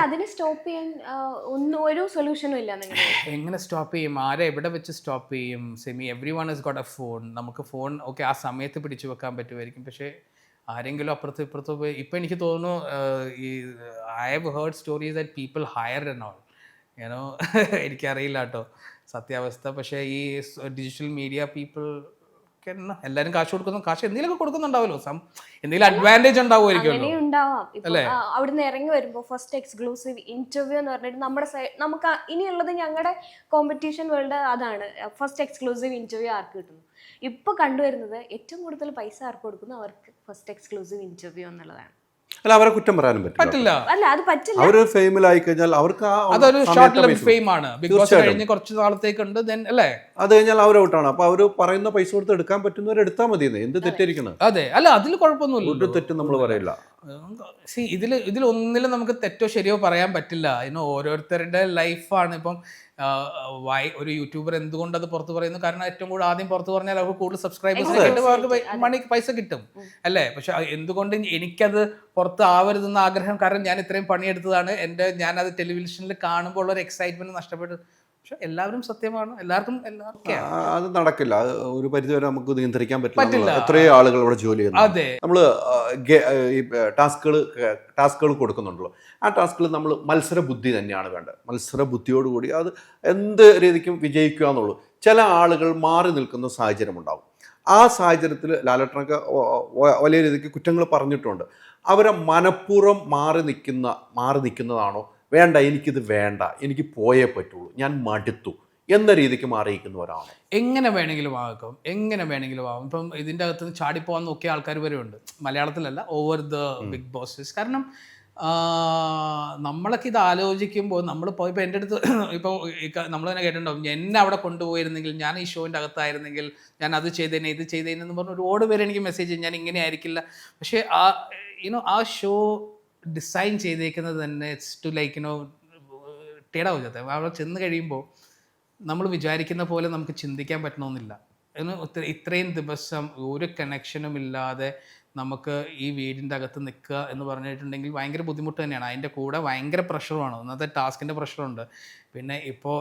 അതിനെ സ്റ്റോപ്പ് ചെയ്യാൻ ഒരു സൊല്യൂഷനും ഇല്ല നിങ്ങൾ? എങ്ങനെ സ്റ്റോപ്പ് ചെയ്യും? ആരെ എവിടെ വെച്ച് സ്റ്റോപ്പ് ചെയ്യും? Everyone has got a phone. നമുക്ക് ഫോൺ ഓക്കെ ആ സമയത്ത് പിടിച്ചു വെക്കാൻ പറ്റുമായിരിക്കും, പക്ഷേ ആരെങ്കിലും അപ്പുറത്ത് ഇപ്പുറത്ത് പോയി. ഇപ്പം എനിക്ക് തോന്നുന്നു ഈ I have heard stories that people higher and all you know എനിക്കറിയില്ല കേട്ടോ സത്യാവസ്ഥ. പക്ഷേ ഈ ഡിജിറ്റൽ മീഡിയ പീപ്പിൾ എല്ലാവരും കാശ് കൊടുക്കുന്നു, കാശ് എന്തെങ്കിലുമൊക്കെ കൊടുക്കുന്നുണ്ടാവുമല്ലോ, എന്തെങ്കിലും അഡ്വാൻറ്റേജ് ഉണ്ടാവുമായിരിക്കുമല്ലോ. ഉണ്ടാവാം. അവിടുന്ന് ഇറങ്ങി വരുമ്പോൾ ഫസ്റ്റ് എക്സ്ക്ലൂസീവ് ഇന്റർവ്യൂ എന്ന് പറഞ്ഞിട്ട് നമുക്ക് ഇനിയുള്ളത് ഞങ്ങളുടെ കോമ്പറ്റീഷൻ വേൾഡ് അതാണ്. ഫസ്റ്റ് എക്സ്ക്ലൂസീവ് ഇന്റർവ്യൂ ആർക്ക് കിട്ടുന്നു? ഇപ്പൊ കണ്ടുവരുന്നത് ഏറ്റവും കൂടുതൽ പൈസ ആർക്ക് കൊടുക്കുന്നു അവർക്ക് ഫസ്റ്റ് എക്സ്ക്ലൂസീവ് ഇന്റർവ്യൂ എന്നുള്ളതാണ്. അല്ല, അവരെ കുറ്റം പറയാനും പറ്റില്ല. അല്ല, അത് പറ്റില്ല. അവർ ഫെയിമിലായി കഴിഞ്ഞാൽ അവർക്ക് അതൊരു ഷോർട്ട് ലിവ് ഫെയിം ആണ്. ബിഗ് ബോസ് കഴിഞ്ഞ് കുറച്ച് നാളത്തേക്കുണ്ട്, അല്ലേ? അത് കഴിഞ്ഞാൽ അവർ ഔട്ടാണ്. അപ്പൊ അവര് പറയുന്ന പൈസ കൊടുത്ത് എടുക്കാൻ പറ്റുന്നവർ എടുത്താൽ മതി. എന്ത് തെറ്റിരിക്കണം? അതെ, അല്ല അതിൽ കുഴപ്പമൊന്നുമില്ല, ഒരു തെറ്റും നമ്മൾ പറയില്ല. ഇതിൽ ഒന്നിലും നമുക്ക് തെറ്റോ ശരിയോ പറയാൻ പറ്റില്ല. ഓരോരുത്തരുടെ ലൈഫാണ്. ഇപ്പം ഒരു യൂട്യൂബർ എന്തുകൊണ്ട് അത് പുറത്ത് പറയുന്നു? കാരണം ഏറ്റവും കൂടുതൽ ആദ്യം പുറത്ത് പറഞ്ഞാൽ അവർക്ക് കൂടുതൽ സബ്സ്ക്രൈബേഴ്സ് കിട്ടും, അവർക്ക് പൈസ കിട്ടും, അല്ലേ? പക്ഷെ എന്തുകൊണ്ട് എനിക്കത് പുറത്ത് ആവരുതെന്ന ആഗ്രഹം, കാരണം ഞാൻ ഇത്രയും പണിയെടുത്തതാണ്, ഞാനത് ടെലിവിഷനിൽ കാണുമ്പോൾ ഉള്ള ഒരു എക്സൈറ്റ്മെന്റ് നഷ്ടപ്പെട്ടു. പക്ഷെ എല്ലാവരും സത്യമാണ്, എല്ലാവർക്കും അത് നടക്കില്ല. ഒരു പരിധിവരെ നമുക്ക് നിയന്ത്രിക്കാൻ പറ്റില്ല. എത്രയോ ആളുകൾ ഇവിടെ ജോലി ചെയ്യുന്നു. നമ്മള് ടാസ്കുകൾ കൊടുക്കുന്നുണ്ടല്ലോ, ആ ടാസ്കുകൾ നമ്മൾ മത്സര ബുദ്ധി തന്നെയാണ് വേണ്ടത്. മത്സര ബുദ്ധിയോടുകൂടി അത് എന്ത് രീതിക്കും വിജയിക്കുക എന്നുള്ളൂ. ചില ആളുകൾ മാറി നിൽക്കുന്ന സാഹചര്യം ഉണ്ടാവും. ആ സാഹചര്യത്തിൽ ലാലേട്ടനൊക്കെ വലിയ രീതിക്ക് കുറ്റങ്ങൾ പറഞ്ഞിട്ടുണ്ട്. അവരെ മനഃപൂർവ്വം മാറി നിൽക്കുന്നതാണോ, വേണ്ട എനിക്കിത് വേണ്ട, എനിക്ക് പോയേ പറ്റുള്ളൂ, ഞാൻ മടുത്തു എന്ന രീതിക്ക് മാറിയിരിക്കുന്നവരാണ്. എങ്ങനെ വേണമെങ്കിലും ആകും. ഇപ്പം ഇതിൻ്റെ അകത്ത് നിന്ന് ചാടിപ്പോകാൻ നോക്കിയ ആൾക്കാർ വരെ ഉണ്ട്, മലയാളത്തിലല്ല, ഓവർ ദ ബിഗ് ബോസസ്. കാരണം നമ്മളൊക്കെ ഇത് ആലോചിക്കുമ്പോൾ ഇപ്പോൾ എൻ്റെ അടുത്ത് ഇപ്പോൾ നമ്മൾ തന്നെ കേട്ടിട്ടുണ്ടാവും, എന്നെ അവിടെ കൊണ്ടുപോയിരുന്നെങ്കിൽ, ഞാൻ ഈ ഷോൻ്റെ അകത്തായിരുന്നെങ്കിൽ ഞാൻ അത് ചെയ്തേനെ, ഇത് ചെയ്തേനെന്ന് പറഞ്ഞ് ഒരുപാട് പേര് എനിക്ക് മെസ്സേജ് ചെയ്യും, ഞാൻ ഇങ്ങനെ ആയിരിക്കില്ല. പക്ഷേ ആ ഷോ ഡിസൈൻ ചെയ്തേക്കുന്നത് തന്നെ ഇറ്റ്സ് ടു ലൈക്ക് ടേടാവുന്നത്. അവിടെ ചെന്ന് കഴിയുമ്പോൾ നമ്മൾ വിചാരിക്കുന്ന പോലെ നമുക്ക് ചിന്തിക്കാൻ പറ്റണമെന്നില്ല. ഇത്രയും ദിവസം ഒരു കണക്ഷനും ഇല്ലാതെ നമുക്ക് ഈ വീടിൻ്റെ അകത്ത് നിൽക്കുക എന്ന് പറഞ്ഞിട്ടുണ്ടെങ്കിൽ ഭയങ്കര ബുദ്ധിമുട്ട് തന്നെയാണ്. അതിൻ്റെ കൂടെ ഭയങ്കര പ്രഷറുമാണ്. ഒന്നത്തെ ടാസ്കിൻ്റെ പ്രഷറുണ്ട്. പിന്നെ ഇപ്പോൾ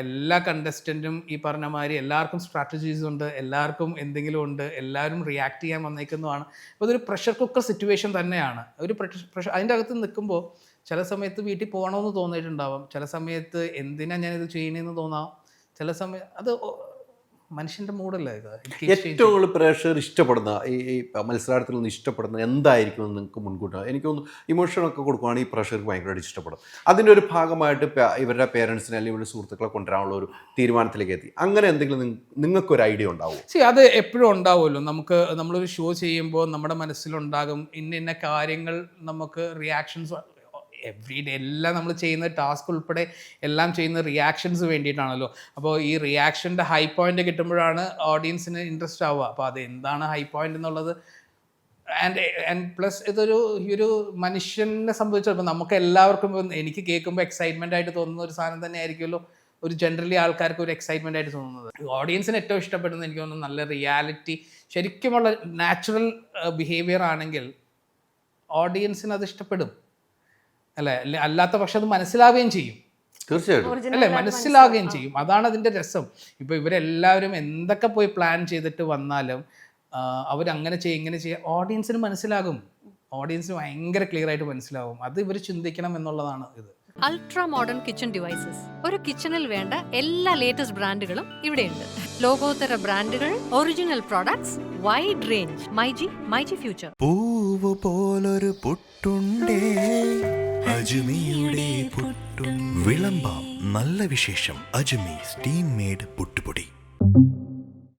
എല്ലാ കണ്ടസ്റ്റൻറ്റും ഈ പറഞ്ഞ മാതിരി എല്ലാവർക്കും സ്ട്രാറ്റജീസ് ഉണ്ട്, എല്ലാവർക്കും എന്തെങ്കിലും ഉണ്ട്, എല്ലാവരും റിയാക്ട് ചെയ്യാൻ വന്നേക്കുന്നതാണ്. അപ്പോൾ ഇതൊരു പ്രഷർ കുക്കർ സിറ്റുവേഷൻ തന്നെയാണ്. ഒരു പ്രഷർ അതിൻ്റെ അകത്ത് നിൽക്കുമ്പോൾ ചില സമയത്ത് വീട്ടിൽ പോകണമെന്ന് തോന്നിയിട്ടുണ്ടാവാം, ചില സമയത്ത് എന്തിനാണ് ഞാനിത് ചെയ്യണമെന്ന് തോന്നാം, ചില സമയം അത് മനുഷ്യൻ്റെ മൂഡല്ലേ. ഏറ്റവും കൂടുതൽ പ്രേക്ഷകർ ഇഷ്ടപ്പെടുന്ന ഈ മത്സരാർത്ഥിൽ നിന്ന് ഇഷ്ടപ്പെടുന്ന എന്തായിരിക്കും എന്ന് നിങ്ങൾക്ക് മുൻകൂട്ടി? എനിക്കൊന്ന് ഇമോഷനൊക്കെ കൊടുക്കുകയാണെങ്കിൽ ഈ പ്രേക്ഷകർക്ക് ഭയങ്കരമായിട്ട് ഇഷ്ടപ്പെടും. അതിൻ്റെ ഒരു ഭാഗമായിട്ട് ഇവരുടെ പേരൻസിനെ അല്ലെങ്കിൽ ഇവരുടെ സുഹൃത്തുക്കളെ കൊണ്ടുവരാനുള്ള ഒരു തീരുമാനത്തിലേക്ക് എത്തി. അങ്ങനെ എന്തെങ്കിലും നിങ്ങൾക്കൊരു ഐഡിയ ഉണ്ടാവും? അത് എപ്പോഴും ഉണ്ടാവുമല്ലോ. നമ്മളൊരു ഷോ ചെയ്യുമ്പോൾ നമ്മുടെ മനസ്സിലുണ്ടാകും ഇന്ന കാര്യങ്ങൾ, നമുക്ക് റിയാക്ഷൻസ് എവ്രി ഡേ എല്ലാം നമ്മൾ ചെയ്യുന്ന ടാസ്ക് ഉൾപ്പെടെ എല്ലാം ചെയ്യുന്ന റിയാക്ഷൻസ് വേണ്ടിയിട്ടാണല്ലോ. അപ്പോൾ ഈ റിയാക്ഷൻ്റെ ഹൈ പോയിന്റ് കിട്ടുമ്പോഴാണ് ഓഡിയൻസിന് ഇൻട്രസ്റ്റ് ആവുക. അപ്പോൾ അത് എന്താണ് ഹൈ പോയിന്റ് എന്നുള്ളത്, ആൻഡ് പ്ലസ് ഈ ഒരു മനുഷ്യനെ സംബന്ധിച്ചിടത്തോളം നമുക്ക് എല്ലാവർക്കും, എനിക്ക് കേൾക്കുമ്പോൾ എക്സൈറ്റ്മെൻ്റ് ആയിട്ട് തോന്നുന്ന ഒരു സാധനം തന്നെ ആയിരിക്കുമല്ലോ ഒരു ജനറലി ആൾക്കാർക്ക് ഒരു എക്സൈറ്റ്മെൻ്റ് ആയിട്ട് തോന്നുന്നത്. ഓഡിയൻസിന് ഏറ്റവും ഇഷ്ടപ്പെടുന്നത് എനിക്ക് തോന്നുന്നു നല്ല റിയാലിറ്റി, ശരിക്കുമുള്ള നാച്ചുറൽ ബിഹേവിയർ ആണെങ്കിൽ ഓഡിയൻസിന് അത് ഇഷ്ടപ്പെടും, അല്ലേ? അല്ലാത്ത പക്ഷെ അത് മനസ്സിലാവുകയും ചെയ്യും. തീർച്ചയായിട്ടും അല്ലേ, മനസ്സിലാവുകയും ചെയ്യും. അതാണ് അതിൻ്റെ രസം. ഇപ്പോൾ ഇവരെല്ലാവരും എന്തൊക്കെ പോയി പ്ലാൻ ചെയ്തിട്ട് വന്നാലും അവരങ്ങനെ ചെയ്യും ഇങ്ങനെ ചെയ്യുക, ഓഡിയൻസിന് മനസ്സിലാകും. ഓഡിയൻസിന് ഭയങ്കര ക്ലിയർ ആയിട്ട് മനസ്സിലാവും. അത് ഇവർ ചിന്തിക്കണം എന്നുള്ളതാണ് ഇത്. Ultra modern kitchen devices. ഒരു കിച്ചണിൽ വേണ്ട എല്ലാ ലേറ്റസ്റ്റ് ബ്രാൻഡുകളും ഇവിടെയുണ്ട്. ലോകോത്തര ബ്രാൻഡുകൾ, original products, wide range. MyG future. പൂവ് പോലൊരു പുട്ടുണ്ടേ അജ്മിയുടെ പുട്ടും. വിളമ്പാം നല്ല വിശേഷം. അജ്മി സ്റ്റീം മെയ്ഡ് പുട്ടുപൊടി.